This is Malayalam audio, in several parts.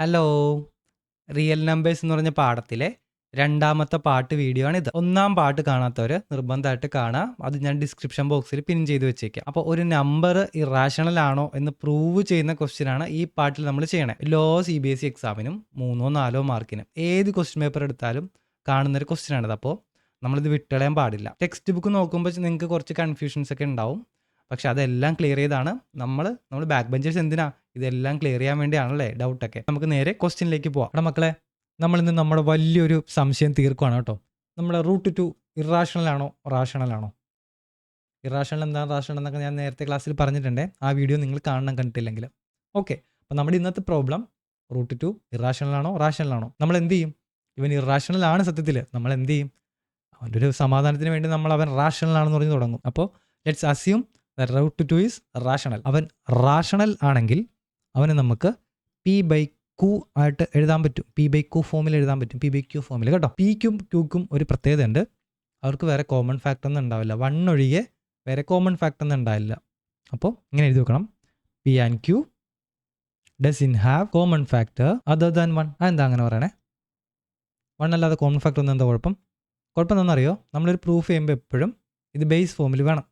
ഹലോ, റിയൽ നമ്പേഴ്സ് എന്ന് പറഞ്ഞ പാഠത്തിലെ രണ്ടാമത്തെ പാട്ട് വീഡിയോ ആണിത്. ഒന്നാം പാട്ട് കാണാത്തവർ നിർബന്ധമായിട്ട് കാണാം. അത് ഞാൻ ഡിസ്ക്രിപ്ഷൻ ബോക്സിൽ പിൻ ചെയ്ത് വെച്ചേക്കാം. അപ്പോൾ ഒരു നമ്പർ ഇറാഷണൽ ആണോ എന്ന് പ്രൂവ് ചെയ്യുന്ന ക്വസ്റ്റ്യൻ ആണ് ഈ പാട്ടിൽ നമ്മൾ ചെയ്യണേ. ലോ CBSE എക്സാമിനും 3-4 മാർക്കിനും ഏത് ക്വസ്റ്റ്യൻ പേപ്പർ എടുത്താലും കാണുന്നൊരു ക്വസ്റ്റ്യൻ ആണിത്. അപ്പോൾ നമ്മളിത് വിട്ടളയാൻ പാടില്ല. ടെക്സ്റ്റ് ബുക്ക് നോക്കുമ്പോൾ നിങ്ങൾക്ക് കുറച്ച് കൺഫ്യൂഷൻസ് ഒക്കെ ഉണ്ടാവും. പക്ഷെ അതെല്ലാം ക്ലിയർ ചെയ്താണ് നമ്മൾ ബാക്ക് ബെഞ്ചേഴ്സ്. എന്തിനാ ഇതെല്ലാം ക്ലിയർ ചെയ്യാൻ വേണ്ടിയാണല്ലേ ഡൗട്ടൊക്കെ. നമുക്ക് നേരെ ക്വസ്റ്റ്യനിലേക്ക് പോവാം. അവിടെ മക്കളെ, നമ്മളിന്ന് നമ്മുടെ വലിയൊരു സംശയം തീർക്കുകയാണ് കേട്ടോ. നമ്മുടെ റൂട്ട് 2 ഇറാഷണൽ ആണോ റാഷണൽ ആണോ? ഇറാഷണൽ എന്താണ്, റാഷണൽ എന്നൊക്കെ ഞാൻ നേരത്തെ ക്ലാസ്സിൽ പറഞ്ഞിട്ടുണ്ട്. ആ വീഡിയോ നിങ്ങൾ കാണണം കണ്ടിട്ടില്ലെങ്കിൽ. ഓക്കെ, അപ്പോൾ നമ്മുടെ ഇന്നത്തെ പ്രോബ്ലം റൂട്ട് 2 ഇറാഷണൽ ആണോ റാഷണൽ ആണോ? നമ്മൾ എന്ത് ചെയ്യും? ഇവൻ ഇറാഷണൽ ആണ് സത്യത്തിൽ. നമ്മൾ എന്ത് ചെയ്യും? അവൻ്റെ ഒരു സമാധാനത്തിന് വേണ്ടി അവൻ റാഷണൽ ആണെന്ന് പറഞ്ഞ് തുടങ്ങും. അപ്പോൾ let's assume root 2 is rational. അവൻ റാഷണൽ ആണെങ്കിൽ അവന് നമുക്ക് P/Q ആയിട്ട് എഴുതാൻ പറ്റും. P/Q ഫോമിൽ എഴുതാൻ പറ്റും. P/Q ഫോമിൽ കേട്ടോ. Pക്കും Qക്കും ഒരു പ്രത്യേകത ഉണ്ട്. അവർക്ക് വേറെ കോമൺ ഫാക്ടർ ഒന്നും ഉണ്ടാവില്ല. 1 ഒഴികെ വേറെ കോമൺ ഫാക്ടർ ഒന്നും ഉണ്ടാവില്ല. അപ്പോൾ ഇങ്ങനെ എഴുതി വെക്കണം. P and Q doesn't have common factor other than 1. അതെന്താ അങ്ങനെ പറയണേ? 1 അല്ലാതെ കോമൺ ഫാക്ടർ ഒന്നും എന്താ കുഴപ്പം? കുഴപ്പം എന്താണെന്നറിയോ? നമ്മളൊരു പ്രൂഫ് ചെയ്യുമ്പോൾ എപ്പോഴും ഇത് ബേസ് ഫോമിൽ വേണം.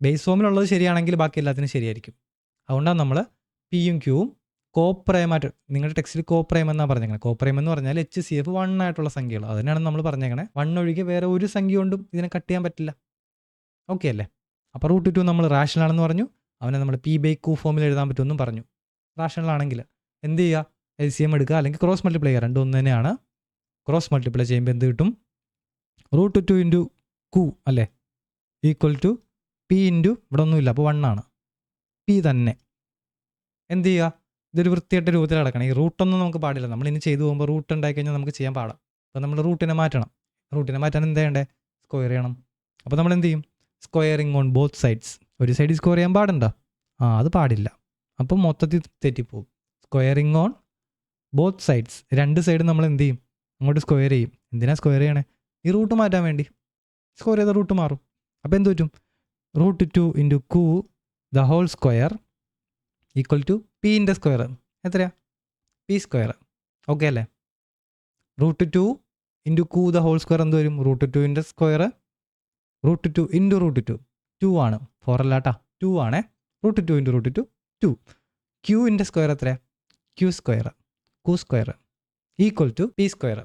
ബേസ് ഫോമിലുള്ളത് ശരിയാണെങ്കിൽ ബാക്കി എല്ലാത്തിനും ശരിയായിരിക്കും. അതുകൊണ്ടാണ് നമ്മൾ പിയും ക്യൂവും കോപ്രൈമായിട്ട്, നിങ്ങളുടെ ടെക്സ്റ്റിൽ കോപ്രൈം എന്നാണ് പറഞ്ഞേക്കുന്നത്. കോപ്രൈം എന്ന് പറഞ്ഞാൽ HCF 1 ആയിട്ടുള്ള സംഖ്യകൾ. അതിനാണ് നമ്മൾ പറഞ്ഞേക്കണേ. 1 ഒഴികെ വേറെ ഒരു സംഖ്യ കൊണ്ടും ഇതിനെ കട്ട് ചെയ്യാൻ പറ്റില്ല. ഓക്കെ അല്ലേ? അപ്പോൾ റൂട്ട് 2 നമ്മൾ റാഷണൽ ആണെന്ന് പറഞ്ഞു. അവനെ നമ്മൾ P/Q ഫോമിൽ എഴുതാൻ പറ്റുമെന്നും പറഞ്ഞു. റാഷണൽ ആണെങ്കിൽ എന്ത് ചെയ്യുക? LCM എടുക്കുക, അല്ലെങ്കിൽ ക്രോസ് മൾട്ടിപ്ലൈ ചെയ്യുക. രണ്ടും ഒന്ന് തന്നെയാണ്. ക്രോസ് മൾട്ടിപ്ലൈ ചെയ്യുമ്പോൾ എന്ത് കിട്ടും? റൂട്ട് 2 ഇൻറ്റു Q അല്ലേ, ഈക്വൽ ടു P ഇൻറ്റു ഇവിടെ ഒന്നുമില്ല, അപ്പോൾ 1 ആണ്. P തന്നെ. എന്ത് ചെയ്യുക? ഇതൊരു വൃത്തിയായിട്ട് രൂപത്തിൽ കിടക്കണം. ഈ റൂട്ടൊന്നും നമുക്ക് പാടില്ല. നമ്മൾ ഇനി ചെയ്തു പോകുമ്പോൾ റൂട്ട് ഉണ്ടായി കഴിഞ്ഞാൽ നമുക്ക് ചെയ്യാൻ പാടാം. അപ്പോൾ നമ്മൾ റൂട്ടിനെ മാറ്റണം. റൂട്ടിനെ മാറ്റാൻ എന്ത് ചെയ്യണ്ടേ? സ്ക്വയർ ചെയ്യണം. അപ്പോൾ നമ്മൾ എന്ത് ചെയ്യും? Squaring on both sides. ഒരു സൈഡിൽ സ്ക്വയർ ചെയ്യാൻ പാടുണ്ടോ? അത് പാടില്ല. അപ്പം മൊത്തത്തിൽ തെറ്റിപ്പോവും. Squaring on both sides. രണ്ട് സൈഡ് നമ്മൾ എന്ത് ചെയ്യും? അങ്ങോട്ട് സ്ക്വയർ ചെയ്യും. എന്തിനാ സ്ക്വയർ ചെയ്യണേ? ഈ റൂട്ട് മാറ്റാൻ വേണ്ടി. സ്ക്വയർ ചെയ്ത റൂട്ട് മാറും. അപ്പോൾ എന്ത് പറ്റും? Root 2 into Q the whole square equal to Pൻ്റെ സ്ക്വയർ. എത്രയാ? P square. ഓക്കെ അല്ലേ? Root 2 into Q the whole square എന്ത് വരും? റൂട്ട് 2ൻ്റെ സ്ക്വയർ. റൂട്ട് 2 ഇൻറ്റു റൂട്ട് 2 2 ആണ്. 4 അല്ല കേട്ടോ, 2 ആണ്. Root 2 into root 2 2. Qൻ്റെ സ്ക്വയർ എത്രയാ? Q square. Q square equal to P square.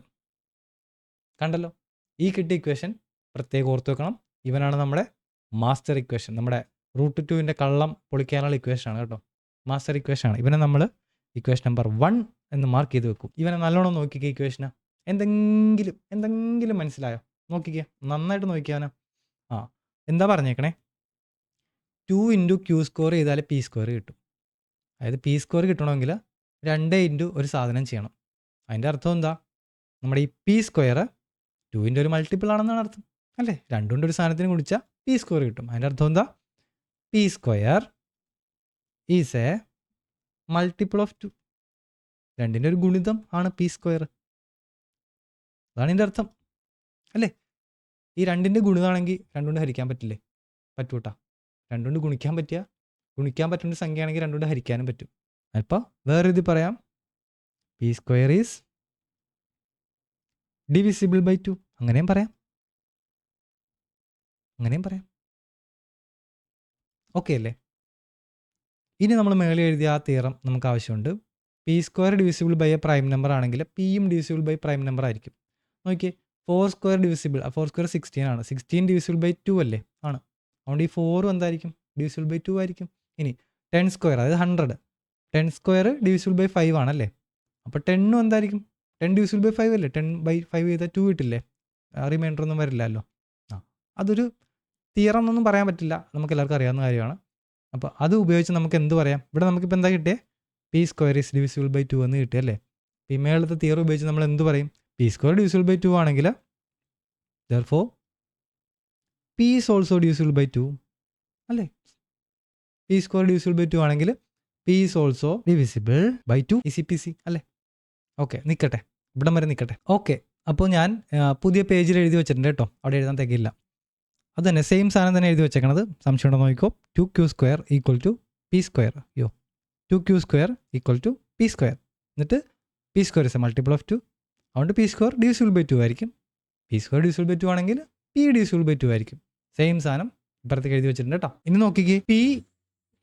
കണ്ടല്ലോ? ഈ കിട്ടിയ ഇക്വേഷൻ പ്രത്യേകം ഓർത്ത് വെക്കണം. ഇവനാണ് നമ്മുടെ മാസ്റ്റർ ഇക്വേഷൻ. നമ്മുടെ റൂട്ട് 2ൻ്റെ കള്ളം പൊളിക്കാനുള്ള ഇക്വേഷനാണ് കേട്ടോ. മാസ്റ്റർ ഇക്വേഷനാണ്. ഇവനെ നമ്മൾ ഇക്വേഷൻ നമ്പർ 1 എന്ന് മാർക്ക് ചെയ്ത് വെക്കും. ഇവനെ നല്ലോണം നോക്കിക്കുക. ഇക്വേഷന് എന്തെങ്കിലും മനസ്സിലായോ? നോക്കിക്കുക, നന്നായിട്ട് നോക്കിയാവനാ. എന്താ പറഞ്ഞേക്കണേ? 2 ഇൻറ്റു Q സ്ക്വയർ ചെയ്താൽ P സ്ക്വയർ കിട്ടും. അതായത് P സ്ക്വയർ കിട്ടണമെങ്കിൽ 2 ഇൻറ്റു ഒരു സാധനം ചെയ്യണം. അതിൻ്റെ അർത്ഥം എന്താ? നമ്മുടെ ഈ P സ്ക്വയർ 2ൻ്റെ ഒരു മൾട്ടിപ്പിൾ ആണെന്നാണ് അർത്ഥം അല്ലേ? 2 കൊണ്ട് ഒരു സാധനത്തിന് കുടിച്ചാൽ P സ്ക്വയർ കിട്ടും. അതിൻ്റെ അർത്ഥം എന്താ? P square is A multiple of 2. 2ൻ്റെ ഒരു ഗുണിതം ആണ് P സ്ക്വയർ. അതാണ് ഇതിൻ്റെ അർത്ഥം അല്ലേ? ഈ 2ൻ്റെ ഗുണിതമാണെങ്കിൽ 2 കൊണ്ട് ഹരിക്കാൻ പറ്റില്ലേ? പറ്റൂട്ടാ. 2 കൊണ്ട് ഗുണിക്കാൻ പറ്റുന്ന സംഖ്യയാണെങ്കിൽ 2 കൊണ്ട് ഹരിക്കാനും പറ്റും. അപ്പോൾ വേറെ ഇത് പറയാം. P square is divisible by 2. അങ്ങനെയും പറയാം. ഓക്കെ അല്ലേ? ഇനി നമ്മൾ മേളിൽ എഴുതിയ ആ തിയറം നമുക്ക് ആവശ്യമുണ്ട്. P square divisible by a prime number ആണെങ്കിൽ Pയും ഡിവിസിബിൾ ബൈ പ്രൈം നമ്പർ ആയിരിക്കും. നോക്കിയേ, 4 സ്ക്വയർ ഡിവിസിബിൾ, 4 സ്ക്വയർ 16 ആണ്. 16 ഡിവിസിബിൾ ബൈ 2 അല്ലേ? ആണ്. അതുകൊണ്ട് ഈ 4 എന്തായിരിക്കും? ഡിവിസിബിൾ ബൈ 2 ആയിരിക്കും. ഇനി 10 സ്ക്വയർ, അതായത് 100. 10 സ്ക്വയർ ഡിവിസിബിൾ ബൈ 5 ആണല്ലേ? അപ്പോൾ 10 എന്തായിരിക്കും? 10 ഡിവിസിബിൾ ബൈ 5 അല്ലേ? 10/5 ചെയ്താൽ 2 കിട്ടില്ലേ? റിമൈൻഡർ ഒന്നും വരില്ലല്ലോ. അതൊരു തിയറം എന്നൊന്നും പറയാൻ പറ്റില്ല, നമുക്ക് എല്ലാവർക്കും അറിയാവുന്ന കാര്യമാണ്. അപ്പോൾ അത് ഉപയോഗിച്ച് നമുക്ക് എന്ത് പറയാം? ഇവിടെ നമുക്കിപ്പോൾ എന്താ കിട്ടിയേ? P square is divisible by 2 എന്ന് കിട്ടിയല്ലേ? ഈ മേളത്തെ തിയറി ഉപയോഗിച്ച് നമ്മൾ എന്ത് പറയും? P സ്ക്വയർ ഡിവിസിബിൾ ബൈ 2 ആണെങ്കിൽ therefore P is also divisible by 2 അല്ലേ? P സ്ക്വയർ ഡിവിസിബിൾ ബൈ 2 ആണെങ്കിൽ P is also divisible by 2 ECPC അല്ലേ? ഓക്കെ, നിൽക്കട്ടെ, ഇവിടം വരെ നിൽക്കട്ടെ. ഓക്കെ, അപ്പോൾ ഞാൻ പുതിയ പേജിൽ എഴുതി വെച്ചിട്ടുണ്ട് കേട്ടോ. അവിടെ എഴുതാൻ തികയില്ല. അത് തന്നെ സെയിം സാധനം തന്നെ എഴുതി വെച്ചേക്കണത്. സംശയം ഉണ്ടോ നോക്കിക്കോ. 2Q square equal to P square. 2Q square equal to P square. എന്നിട്ട് P square is a multiple of 2. അതുകൊണ്ട് പി സ്ക്വയർ ഡിവിസിബിൾ ബൈ 2 ആയിരിക്കും. പി സ്ക്വയർ ഡിവിസിബിൾ ബൈ 2 ആണെങ്കിൽ പി ഡിവിസിബിൾ ബൈ 2 ആയിരിക്കും. സെയിം സാധനം ഇപ്പുറത്തേക്ക് എഴുതി വെച്ചിട്ടുണ്ട് കേട്ടോ. ഇനി നോക്കിക്കേ, പി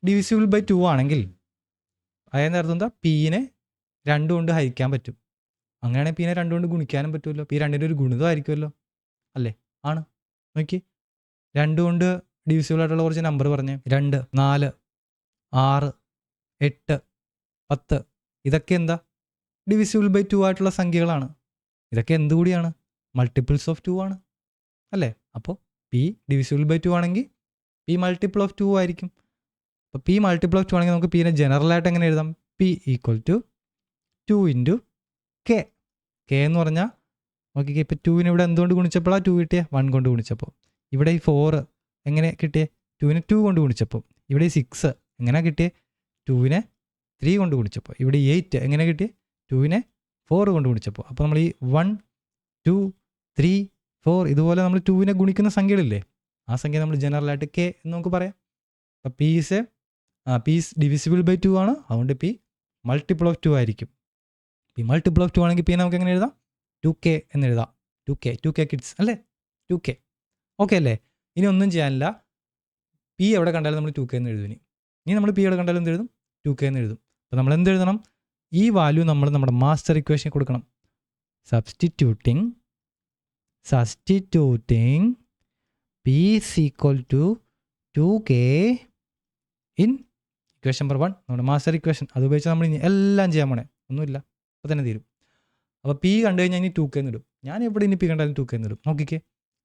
ഡിവിസിബിൾ ബൈ 2 ആണെങ്കിൽ അതായത് അർത്ഥം എന്താ, പീനെ 2 കൊണ്ട് ഹരിക്കാൻ പറ്റും. അങ്ങനെയാണെങ്കിൽ പീനെ 2 കൊണ്ട് ഗുണിക്കാനും പറ്റുമല്ലോ. പി 2ൻ്റെ ഒരു ഗുണിതമായിരിക്കുമല്ലോ, അല്ലേ? ആണ്. നോക്കി, 2 കൊണ്ട് ഡിവിസിബിൾ ആയിട്ടുള്ള കുറച്ച് നമ്പർ പറഞ്ഞേ. 2, 4, 6, 8, 10. ഇതൊക്കെ എന്താ, ഡിവിസിബിൾ ബൈ 2 ആയിട്ടുള്ള സംഖ്യകളാണ്. ഇതൊക്കെ എന്തുകൂടിയാണ്, മൾട്ടിപ്പിൾസ് ഓഫ് 2 ആണ്, അല്ലേ? അപ്പോൾ പി ഡിവിസിബിൾ ബൈ 2 ആണെങ്കിൽ പി മൾട്ടിപ്പിൾ ഓഫ് 2 ആയിരിക്കും. അപ്പോൾ പി മൾട്ടിപ്പിൾ ഓഫ് 2 ആണെങ്കിൽ നമുക്ക് പീനെ ജനറലായിട്ട് എങ്ങനെ എഴുതാം? P equal to 2 into k. K എന്ന് പറഞ്ഞാൽ നോക്കിക്കേ, ഇപ്പോൾ 2വിന് ഇവിടെ എന്തുകൊണ്ട് ഗുണിച്ചപ്പോഴാണ് 2 കിട്ടിയേ? 1 കൊണ്ട് ഗുണിച്ചപ്പോൾ. ഇവിടെ ഈ 4 എങ്ങനെ കിട്ടിയേ? 2വിനെ 2 കൊണ്ട് ഗുണിച്ചപ്പോൾ. ഇവിടെ ഈ 6 എങ്ങനെ കിട്ടിയേ? 2വിനെ 3 കൊണ്ട് ഗുണിച്ചപ്പോൾ. ഇവിടെ ഈ 8 എങ്ങനെ കിട്ടിയേ? 2വിനെ 4 കൊണ്ട് ഗുണിച്ചപ്പോൾ. അപ്പോൾ നമ്മൾ ഈ 1, 2, 3, 4 ഇതുപോലെ നമ്മൾ 2വിനെ ഗുണിക്കുന്ന സംഖ്യകളില്ലേ, ആ സംഖ്യ നമ്മൾ ജനറലായിട്ട് കെ എന്ന് നമുക്ക് പറയാം. അപ്പോൾ പി ഈസ് ഡിവിസിബിൾ ബൈ 2 ആണ്. അതുകൊണ്ട് പി മൾട്ടിപ്പിൾ ഓഫ് 2 ആയിരിക്കും. പി മൾട്ടിപ്പിൾ ഓഫ് 2 ആണെങ്കിൽ പി നമുക്ക് എങ്ങനെ എഴുതാം? 2k എന്ന് എഴുതാം. 2k കിഡ്സ് അല്ലേ? 2k. ഓക്കെ അല്ലേ? ഇനി ഒന്നും ചെയ്യാനില്ല. പി എവിടെ കണ്ടാലും നമ്മൾ 2k എന്ന് എഴുതും. ഇനി നമ്മൾ പി എവിടെ കണ്ടാലും എന്ത് എഴുതും? 2k എന്ന് എഴുതും. അപ്പോൾ നമ്മൾ എന്ത് എഴുതണം? ഈ വാല്യൂ നമ്മൾ നമ്മുടെ മാസ്റ്റർ ഇക്വേഷൻ കൊടുക്കണം. Substituting p is equal to 2k in equation number 1, നമ്മുടെ മാസ്റ്റർ ഇക്വേഷൻ. അത് ഉപയോഗിച്ച് നമ്മൾ ഇനി എല്ലാം ചെയ്യാൻ പോണേ, ഒന്നുമില്ല, അപ്പോൾ തന്നെ തീരും. അപ്പോൾ പി കണ്ടു കഴിഞ്ഞാൽ ഇനി 2k എന്ന് ഇടും. ഞാൻ എവിടെ ഇനി പി കണ്ടാലും 2k എന്ന് ഇടും. നോക്കിക്കേ,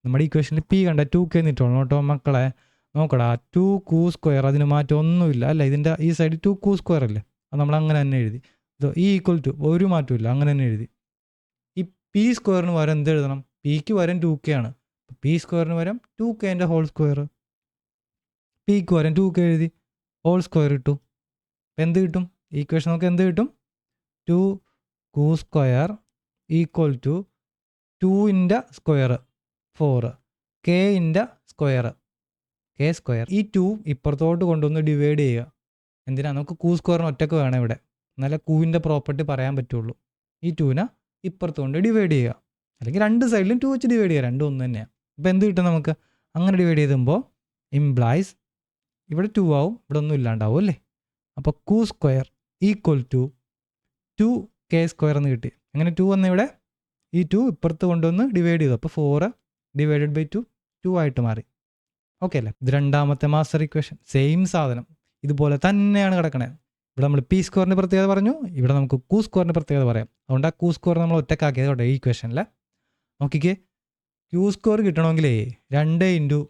നമ്മുടെ ഇക്വേഷനിൽ പി കണ്ട 2k എന്ന് ഇട്ടോളൂ കേട്ടോ മക്കളെ. നോക്കടാ, 2q², അതിന് മാറ്റം ഒന്നുമില്ല അല്ലേ? ഇതിൻ്റെ ഈ സൈഡ് 2q² അല്ലേ? അത് നമ്മൾ അങ്ങനെ തന്നെ എഴുതി. ഈ ഈക്വൽ ടു ഒരു മാറ്റമില്ല, അങ്ങനെ തന്നെ എഴുതി. ഈ പി സ്ക്വയറിന് പകരം എന്ത് എഴുതണം? പിക്ക് പകരം 2k ആണ്. പി സ്ക്വയറിന് പകരം 2kൻ്റെ ഹോൾ സ്ക്വയർ. പിക്ക് പകരം 2k എഴുതി, ഹോൾ സ്ക്വയർ ഇട്ടു. അപ്പം എന്ത് കിട്ടും? ഈക്വേഷൻ നമുക്ക് എന്ത് കിട്ടും? 2q² ഈക്വൽ ടു 2ൻ്റെ സ്ക്വയർ 4, kൻ്റെ സ്ക്വയർ k². ഈ 2 ഇപ്പുറത്തോട്ട് കൊണ്ടുവന്ന് ഡിവൈഡ് ചെയ്യുക. എന്തിനാ? നമുക്ക് q² ഒറ്റക്ക് വേണം ഇവിടെ, എന്നാലേ qൻ്റെ പ്രോപ്പർട്ടി പറയാൻ പറ്റുള്ളൂ. ഈ 2നെ ഇപ്പുറത്ത് കൊണ്ട് ഡിവൈഡ് ചെയ്യുക, അല്ലെങ്കിൽ രണ്ട് സൈഡിലും 2 വെച്ച് ഡിവൈഡ് ചെയ്യുക, രണ്ടും ഒന്ന് തന്നെയാണ്. അപ്പോൾ എന്ത് കിട്ടും നമുക്ക്? അങ്ങനെ ഡിവൈഡ് ചെയ്തുമ്പോൾ ഇംപ്ലൈസ് ഇവിടെ 2 ആവും, ഇവിടെ ഒന്നും ഇല്ലാണ്ടാവും അല്ലേ? അപ്പോൾ q² ഈക്വൽ ടു 2k² എന്ന് കിട്ടി. അങ്ങനെ 2 വന്ന് ഇവിടെ ഈ 2 ഇപ്പുറത്ത് കൊണ്ടുവന്ന് ഡിവൈഡ് ചെയ്തു. അപ്പോൾ 4 ഡിവൈഡഡ് ബൈ 2 ആയിട്ട് മാറി. ഓക്കെ അല്ലേ? ഇത് രണ്ടാമത്തെ മാസ്റ്റർ ഇക്വേഷൻ. സെയിം സാധനം ഇതുപോലെ തന്നെയാണ് കിടക്കണേ. ഇവിടെ നമ്മൾ p² പ്രത്യേകത പറഞ്ഞു, ഇവിടെ നമുക്ക് q² പ്രത്യേകത പറയാം. അതുകൊണ്ട് ആ q² നമ്മൾ ഒറ്റക്കാക്കിയത് കേട്ടോ ഈ ഇക്വേഷനിൽ. നോക്കിക്കേ, q² കിട്ടണമെങ്കിലേ 2 ഇൻറ്റു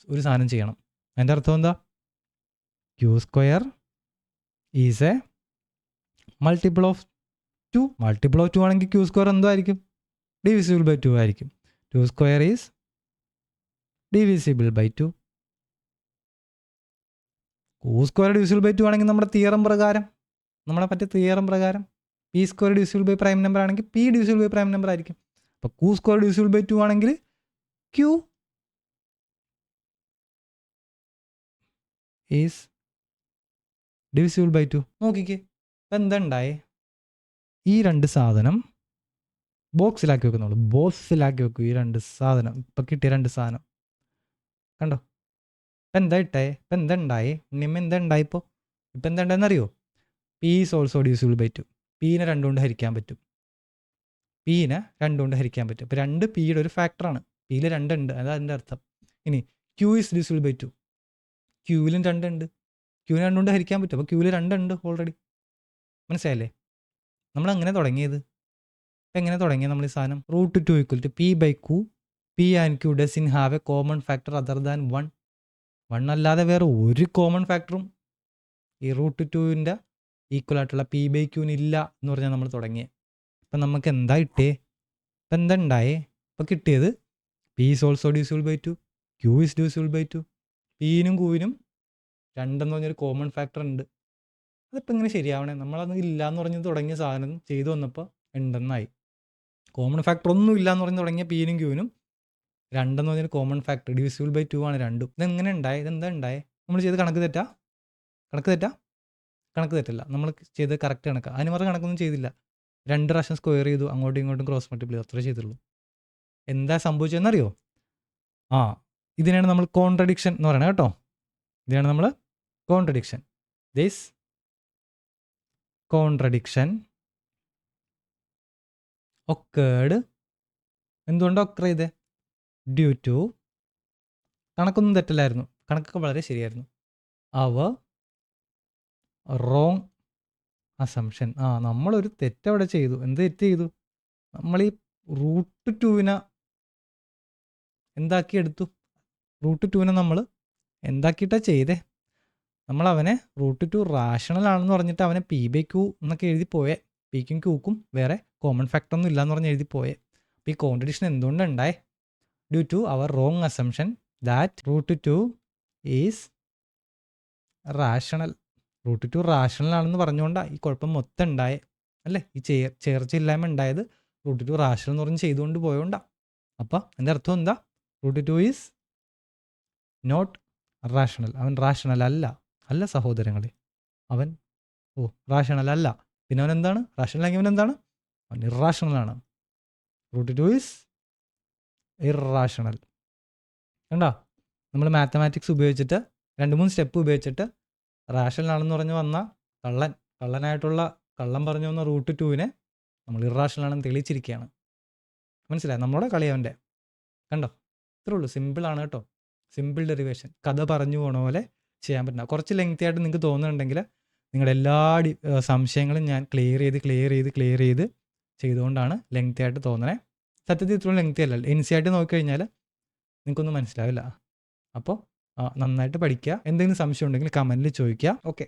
ഒരു സാധനം ചെയ്യണം. അതിൻ്റെ അർത്ഥം എന്താ? q² is A multiple of 2. Multiple of 2 ആണെങ്കിൽ q² എന്തോ ആയിരിക്കും? ഡിവിസിബിൾ ബൈ 2 ആയിരിക്കും. 2² is divisible by 2. q² divisible by 2 ആണെങ്കിൽ നമ്മുടെ തിയറം പ്രകാരം, നമ്മളെ പറ്റിയ തിയറം പ്രകാരം p² divisible by prime number ആണെങ്കിൽ p divisible by prime number ആയിരിക്കും. അപ്പോൾ q² ഡിവിസിബിൾ ബൈ 2 ആണെങ്കിൽ q ഈസ് ഡിവിസിബിൾ ബൈ 2. നോക്കിക്കേ, അപ്പം എന്തുണ്ടായേ? ഈ രണ്ട് സാധനം ബോക്സിലാക്കി വെക്കുന്നുള്ളൂ, ബോക്സിലാക്കി വെക്കും. ഈ രണ്ട് സാധനം ഇപ്പം കിട്ടിയ രണ്ട് സാധനം കണ്ടോ? ഇപ്പം എന്താ ഇട്ടായേ? ഇപ്പം എന്താ ഉണ്ടായേ? ഉണ്ണിയമ്മ എന്താ ഉണ്ടായിപ്പോൾ? ഇപ്പം എന്താ ഉണ്ടായെന്നറിയോ? P is also divisible by 2. പീനെ 2 കൊണ്ട് ഹരിക്കാൻ പറ്റും. പീനെ 2 കൊണ്ട് ഹരിക്കാൻ പറ്റും. അപ്പോൾ 2 പിയുടെ ഒരു ഫാക്ടറാണ്. പിയിൽ 2 ഉണ്ട്, അതാണ് അതിൻ്റെ അർത്ഥം. ഇനി ക്യൂ ഈസ് ഡിവിസിബിൾ ബൈ 2. ക്യൂവിലും 2 ഉണ്ട്. ക്യൂവിനെ 2 കൊണ്ട് ഹരിക്കാൻ പറ്റും. അപ്പോൾ ക്യൂവിൽ 2 ഉണ്ട് ഓൾറെഡി. മനസ്സിലായല്ലേ? നമ്മളങ്ങനെ തുടങ്ങിയത്. അപ്പം എങ്ങനെ തുടങ്ങിയത് നമ്മൾ ഈ സാധനം? √2 equal to p by q. P and q doesn't have a common factor other than 1. 1 അല്ലാതെ വേറെ ഒരു കോമൺ ഫാക്ടറും ഈ √2ൻ്റെ ഈക്വൽ ആയിട്ടുള്ള പി ബൈ ക്യൂവിന് ഇല്ല എന്ന് പറഞ്ഞാൽ നമ്മൾ തുടങ്ങിയത്. അപ്പം നമുക്ക് എന്താ ഇട്ടേ? ഇപ്പം എന്താ ഉണ്ടായേ? ഇപ്പം കിട്ടിയത് p is also divisible by 2, q is divisible by 2. പിനും ക്യൂവിനും 2 എന്ന് പറഞ്ഞൊരു കോമൺ ഫാക്ടർ ഉണ്ട്. അതിപ്പോൾ ഇങ്ങനെ ശരിയാവണേ? നമ്മളത് ഇല്ല എന്ന് പറഞ്ഞ് തുടങ്ങിയ സാധനം ചെയ്തു വന്നപ്പോൾ ഉണ്ടെന്നായി. കോമൺ ഫാക്ടർ ഒന്നും ഇല്ല എന്ന് പറഞ്ഞ് തുടങ്ങിയ പിനും ക്യൂവിനും 2 എന്ന് പറഞ്ഞൊരു കോമൺ ഫാക്ടർ ഡിവിസിബിൾ ബൈ 2 ആണ് രണ്ടും. ഇതെങ്ങനെ ഉണ്ടായേ? ഇതെന്താ ഉണ്ടായേ? നമ്മൾ ചെയ്ത് കണക്ക് തെറ്റാ? കണക്ക് തെറ്റില്ല, നമ്മൾ ചെയ്ത് കറക്റ്റ് കണക്കാണ്. അതിന് പറഞ്ഞ കണക്കൊന്നും ചെയ്തില്ല. 2 പ്രാവശ്യം സ്ക്വയർ ചെയ്തു, അങ്ങോട്ടും ഇങ്ങോട്ടും ക്രോസ് മൾട്ടിപ്ലൈ അത്രേ ചെയ്തുള്ളൂ. എന്താ സംഭവിച്ചതെന്നറിയോ? ആ ഇതിനാണ് നമ്മൾ കോൺട്രഡിക്ഷൻ എന്ന് പറയുന്നത് കേട്ടോ. ഇതിനാണ് നമ്മൾ കോൺട്രഡിക്ഷൻ. This contradiction occurred. എന്തുകൊണ്ട് ഒക്കർ ചെയ്തേ? ഡ്യൂ ടു, കണക്കൊന്നും തെറ്റല്ലായിരുന്നു, കണക്കൊക്കെ വളരെ ശരിയായിരുന്നു. അവർ റോങ് അസംഷൻ. നമ്മളൊരു തെറ്റവിടെ ചെയ്തു. എന്ത് തെറ്റ് ചെയ്തു? നമ്മൾ ഈ റൂട്ട് 2 എന്താക്കിയെടുത്തു? റൂട്ട് 2 നമ്മൾ എന്താക്കിയിട്ടാണ് ചെയ്തേ? നമ്മൾ അവനെ റൂട്ട് 2 റാഷണൽ ആണെന്ന് പറഞ്ഞിട്ട് അവനെ P/Q എന്നൊക്കെ എഴുതി പോയേ. പിക്കും ക്യൂക്കും വേറെ കോമൺ ഫാക്ടർ ഒന്നും ഇല്ലയെന്ന് പറഞ്ഞ് എഴുതി പോയേ. അപ്പോൾ ഈ കോൺട്രഡിക്ഷൻ എന്തുകൊണ്ടാണ് ഉണ്ടായേ? Due to our wrong assumption that root 2 is rational. Root 2 rational ആണെന്ന് പറഞ്ഞുകൊണ്ടാണ് ഈ കുഴപ്പം മൊത്തം ഉണ്ടായേ അല്ലേ? ഈ ചേർച്ചയില്ലായ്മ ഉണ്ടായത് റൂട്ട് 2 റാഷണൽ എന്ന് പറഞ്ഞ് ചെയ്തുകൊണ്ട് പോയോണ്ടാണ്. അപ്പോൾ എൻ്റെ അർത്ഥം എന്താ? Root 2 is not rational. അവൻ റാഷണൽ അല്ല സഹോദരങ്ങളെ. അവൻ റാഷണൽ അല്ല. പിന്നെ അവൻ എന്താണ്? റാഷണൽ ആണെങ്കിൽ അവൻ എന്താണ്? അവൻ ഇറാഷണൽ ആണ്. Root 2 is irrational. കണ്ടോ? നമ്മൾ മാത്തമാറ്റിക്സ് ഉപയോഗിച്ചിട്ട് 2-3 സ്റ്റെപ്പ് ഉപയോഗിച്ചിട്ട് റാഷണൽ ആണെന്ന് പറഞ്ഞ് വന്ന കള്ളം പറഞ്ഞു വന്ന റൂട്ട് 2 നമ്മൾ ഇറാഷണൽ ആണെന്ന് തെളിയിച്ചിരിക്കുകയാണ്. മനസ്സിലായി? നമ്മളോട് കളി അവൻ്റെ. കണ്ടോ? ഇത്രേ ഉള്ളൂ. സിമ്പിളാണ് കേട്ടോ. Simple derivation. കഥ പറഞ്ഞു പോണ പോലെ ചെയ്യാൻ പറ്റില്ല. കുറച്ച് ലെങ്തി ആയിട്ട് നിങ്ങൾക്ക് തോന്നുന്നുണ്ടെങ്കിൽ നിങ്ങളുടെ എല്ലാ സംശയങ്ങളും ഞാൻ ക്ലിയർ ചെയ്ത് ചെയ്തുകൊണ്ടാണ് ലെങ്തി ആയിട്ട് തോന്നണേ. സത്യത്തിൽ ഇത്രയും ലെങ്തി അല്ല. NCERT നോക്കിക്കഴിഞ്ഞാൽ നിങ്ങൾക്കൊന്നും മനസ്സിലാവില്ല. അപ്പോൾ നന്നായിട്ട് പഠിക്കുക. എന്തെങ്കിലും സംശയം ഉണ്ടെങ്കിൽ കമൻറ്റിൽ ചോദിക്കുക. ഓക്കെ.